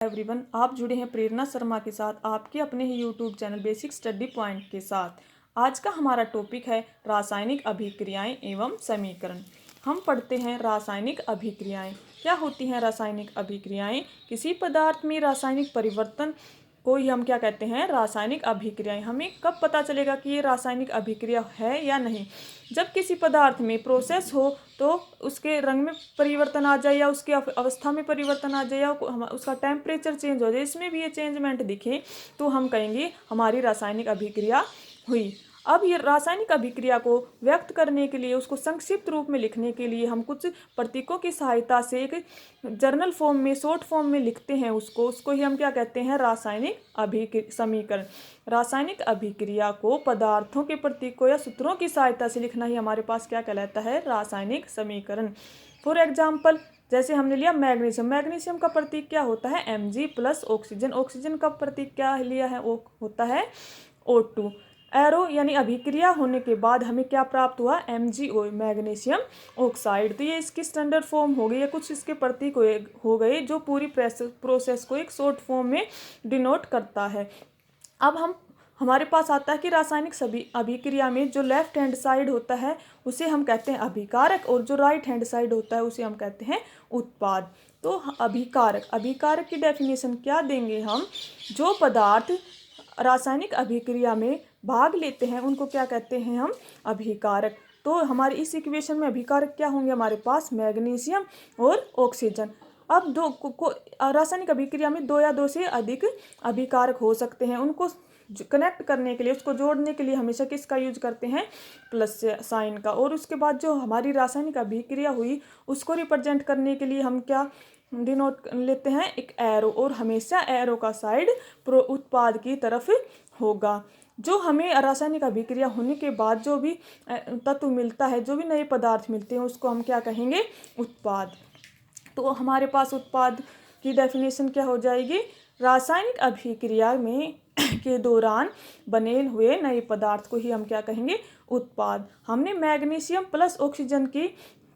Everyone, आप जुड़े हैं प्रेरणा शर्मा के साथ आपके अपने ही YouTube channel basic study point के साथ। आज का हमारा टॉपिक है रासायनिक अभिक्रियाएं एवं समीकरण। हम पढ़ते हैं रासायनिक अभिक्रियाएं। क्या होती हैं रासायनिक अभिक्रियाएं? किसी पदार्थ में रासायनिक परिवर्तन को ही हम क्या कहते हैं? रासायनिक अभिक्रियाएं। हमें कब पता चलेगा कि ये रासायनिक अभिक्रिया है या नहीं? जब किसी पदार्थ में प्रोसेस हो तो उसके रंग में परिवर्तन आ जाए या उसकी अवस्था में परिवर्तन आ जाए या उसका टेम्परेचर चेंज हो जाए, इसमें भी ये चेंजमेंट दिखे तो हम कहेंगे हमारी रासायनिक अभिक्रिया हुई। अब ये रासायनिक अभिक्रिया को व्यक्त करने के लिए, उसको संक्षिप्त रूप में लिखने के लिए हम कुछ प्रतीकों की सहायता से एक जर्नल फॉर्म में, शॉर्ट फॉर्म में लिखते हैं। उसको ही हम क्या कहते हैं? रासायनिक समीकरण। रासायनिक अभिक्रिया को पदार्थों के प्रतीकों या सूत्रों की सहायता से लिखना ही हमारे पास क्या कहलाता है? रासायनिक समीकरण। फॉर एग्जाम्पल, जैसे हमने लिया मैग्नीशियम। मैग्नीशियम का प्रतीक क्या होता है? Mg plus oxygen. ऑक्सीजन का प्रतीक क्या लिया है? वो होता है O2। एरो यानी अभिक्रिया होने के बाद हमें क्या प्राप्त हुआ? MgO, magnesium oxide. तो ये इसकी स्टैंडर्ड फॉर्म हो गई, या कुछ इसके प्रतीक हो गए जो पूरी प्रोसेस को एक शॉर्ट फॉर्म में डिनोट करता है। अब हमारे पास आता है कि रासायनिक सभी अभिक्रिया में जो लेफ्ट हैंड साइड होता है उसे हम कहते हैं अभिकारक, और जो राइट हैंड साइड होता है उसे हम कहते हैं उत्पाद। तो अभिकारक की डेफिनेशन क्या देंगे हम? जो पदार्थ रासायनिक अभिक्रिया में भाग लेते हैं उनको क्या कहते हैं हम? अभिकारक। तो हमारे इस इक्वेशन में अभिकारक क्या होंगे हमारे पास? मैग्नीशियम और ऑक्सीजन। अब रासायनिक अभिक्रिया में दो या दो से अधिक अभिकारक हो सकते हैं। उनको कनेक्ट करने के लिए, उसको जोड़ने के लिए हमेशा किसका यूज करते हैं? प्लस साइन का। और उसके बाद जो हमारी रासायनिक अभिक्रिया हुई उसको रिप्रेजेंट करने के लिए हम क्या डिनोट लेते हैं? एक एरो। और हमेशा एरो का साइड उत्पाद की तरफ होगा। जो हमें रासायनिक अभिक्रिया होने के बाद जो भी तत्व मिलता है, जो भी नए पदार्थ मिलते हैं, उसको हम क्या कहेंगे? उत्पाद। तो हमारे पास उत्पाद की डेफिनेशन क्या हो जाएगी? रासायनिक अभिक्रिया में के दौरान बने हुए नए पदार्थ को ही हम क्या कहेंगे? उत्पाद। हमने मैग्नीशियम प्लस ऑक्सीजन की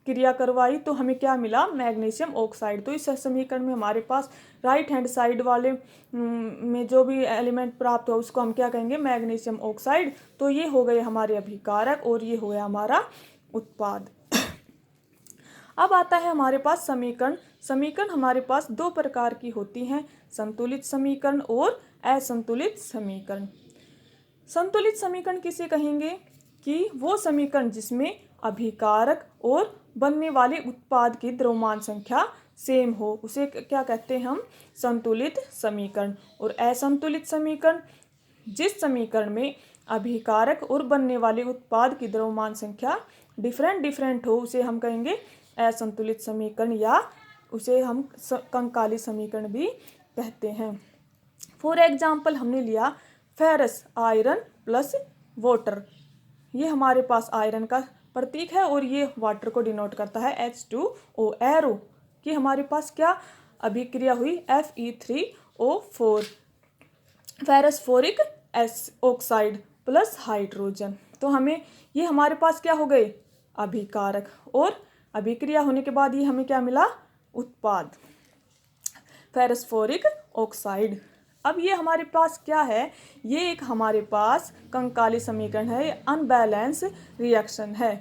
क्रिया करवाई तो हमें क्या मिला? Magnesium oxide. तो इस समीकरण में हमारे पास राइट हैंड साइड वाले में जो भी एलिमेंट प्राप्त हुआ उसको हम क्या कहेंगे? Magnesium oxide. तो ये हो गए हमारे अभिकारक और ये हो गया हमारा उत्पाद। अब आता है हमारे पास समीकरण। समीकरण हमारे पास दो प्रकार की होती हैं, संतुलित समीकरण और असंतुलित समीकरण। संतुलित समीकरण किसे कहेंगे? कि वो समीकरण जिसमें अभिकारक और बनने वाले उत्पाद की द्रव्यमान संख्या सेम हो, उसे क्या कहते हैं हम? संतुलित समीकरण। और असंतुलित समीकरण, जिस समीकरण में अभिकारक और बनने वाले उत्पाद की द्रव्यमान संख्या डिफरेंट हो, उसे हम कहेंगे असंतुलित समीकरण, या उसे हम कंकाली समीकरण भी कहते हैं। फॉर एग्जाम्पल, हमने लिया फेरस आयरन प्लस वाटर। ये हमारे पास आयरन का प्रतीक है और ये वाटर को डिनोट करता है H2O। एरो कि हमारे पास क्या अभिक्रिया हुई? Fe3O4, ferrous ferric oxide plus hydrogen. तो हमें ये हमारे पास क्या हो गए? अभिकारक। और अभिक्रिया होने के बाद ये हमें क्या मिला? उत्पाद, फेरस फोरिक ऑक्साइड। अब ये हमारे पास क्या है? ये एक हमारे पास कंकाली समीकरण है, अनबैलेंस रिएक्शन है।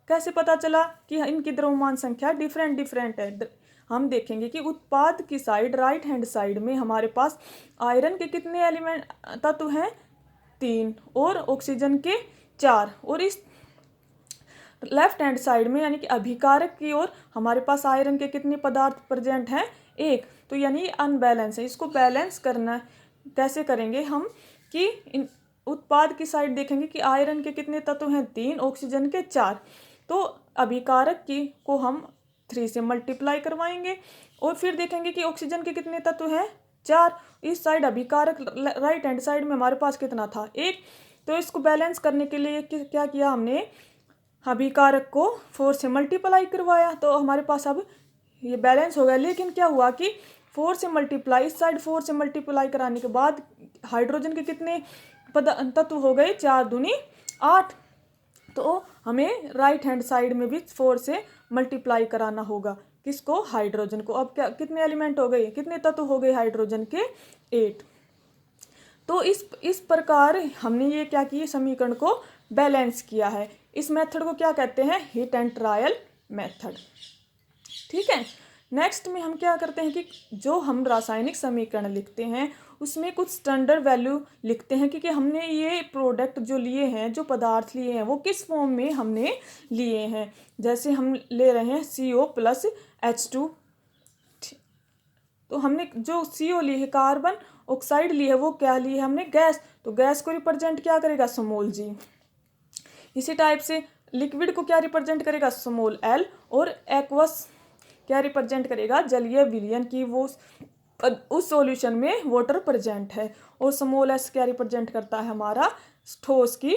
कैसे पता चला कि इनकी द्रव्यमान संख्या डिफरेंट है? हम देखेंगे कि उत्पाद की साइड, राइट हैंड साइड में हमारे पास आयरन के कितने एलिमेंट तत्व हैं? 3, और ऑक्सीजन के 4। और इस लेफ्ट हैंड साइड में यानी कि अभिकारक की ओर हमारे पास आयरन के कितने पदार्थ प्रेजेंट हैं? 1। तो यानी अनबैलेंस है। इसको बैलेंस करना कैसे करेंगे हम? कि इन उत्पाद की साइड देखेंगे कि आयरन के कितने तत्व हैं? 3, ऑक्सीजन के 4। तो अभिकारक की को हम 3 से मल्टीप्लाई करवाएंगे और फिर देखेंगे कि ऑक्सीजन के कितने तत्व हैं? 4। इस साइड अभिकारक राइट हैंड साइड में हमारे पास कितना था? 1। तो इसको बैलेंस करने के लिए क्या किया हमने? अभिकारक को 4 से मल्टीप्लाई करवाया तो हमारे पास अब ये बैलेंस हो गया। लेकिन क्या हुआ कि 4 से मल्टीप्लाई, इस साइड 4 से मल्टीप्लाई कराने के बाद हाइड्रोजन के कितने तत्व हो गए? 4 दूनी 8। तो हमें राइट हैंड साइड में भी 4 से मल्टीप्लाई कराना होगा। किसको? हाइड्रोजन को। अब क्या कितने एलिमेंट हो गए, कितने तत्व हो गए हाइड्रोजन के? 8। तो इस प्रकार हमने ये क्या किया, समीकरण को बैलेंस किया है। इस मेथड को क्या कहते हैं? Hit and trial method. ठीक है। नेक्स्ट में हम क्या करते हैं कि जो हम रासायनिक समीकरण लिखते हैं उसमें कुछ स्टैंडर्ड वैल्यू लिखते हैं, क्योंकि हमने ये प्रोडक्ट जो लिए हैं, जो पदार्थ लिए हैं, वो किस फॉर्म में हमने लिए हैं। जैसे हम ले रहे हैं CO प्लस H2, तो हमने जो CO ली है, कार्बन ऑक्साइड ली है, वो क्या ली है हमने? गैस। तो गैस को रिप्रेजेंट क्या करेगा? Small g। इसी टाइप से लिक्विड को क्या रिप्रेजेंट करेगा? Small l। और एक्वस क्या रिप्रेजेंट करेगा? जलीय विलयन की वो उस सॉल्यूशन में वाटर प्रेजेंट है। और स्मॉल s क्या रिप्रेजेंट करता है? हमारा ठोस की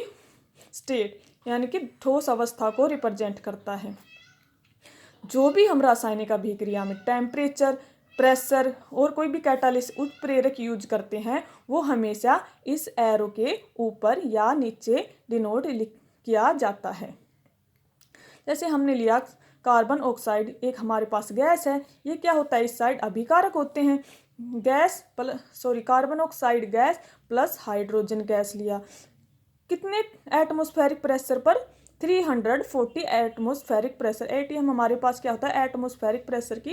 स्टेट, यानी कि ठोस अवस्था को रिप्रेजेंट करता है। जो भी हम रासायनिक अभिक्रिया में टेम्परेचर, प्रेशर और कोई भी कैटालिस्ट उत्प्रेरक यूज करते हैं, वो हमेशा इस एरो के ऊपर या नीचे डिनोट किया जाता है। जैसे हमने लिया कार्बन ऑक्साइड, एक हमारे पास गैस है, ये क्या होता है? इस साइड अभिकारक होते हैं। Carbon oxide gas plus hydrogen gas लिया। कितने एटमॉस्फेरिक प्रेशर पर? 340 एटमॉस्फेरिक प्रेशर। ATM हमारे पास क्या होता है? एटमॉस्फेरिक प्रेशर की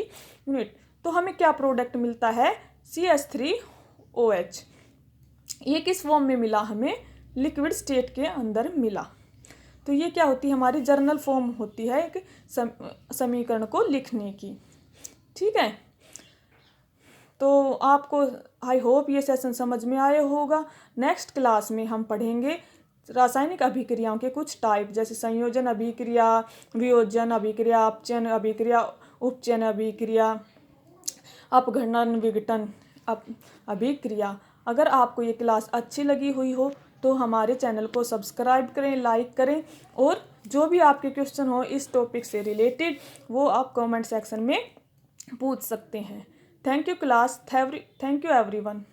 यूनिट। तो हमें क्या प्रोडक्ट मिलता है? CH3OH। ये किस फॉर्म में मिला हमें? लिक्विड स्टेट के अंदर मिला। तो ये क्या होती है? हमारी जर्नल फॉर्म होती है एक समीकरण को लिखने की। ठीक है। तो आपको आई होप ये सेशन समझ में आया होगा। नेक्स्ट क्लास में हम पढ़ेंगे रासायनिक अभिक्रियाओं के कुछ टाइप, जैसे संयोजन अभिक्रिया, वियोजन अभिक्रिया, अपचयन अभिक्रिया, उपचयन अभिक्रिया, अपघटन विघटन अभिक्रिया। अगर आपको ये क्लास अच्छी लगी हुई हो तो हमारे चैनल को सब्सक्राइब करें, लाइक करें, और जो भी आपके क्वेश्चन हो इस टॉपिक से रिलेटेड वो आप कमेंट सेक्शन में पूछ सकते हैं। Thank you class, thank you everyone.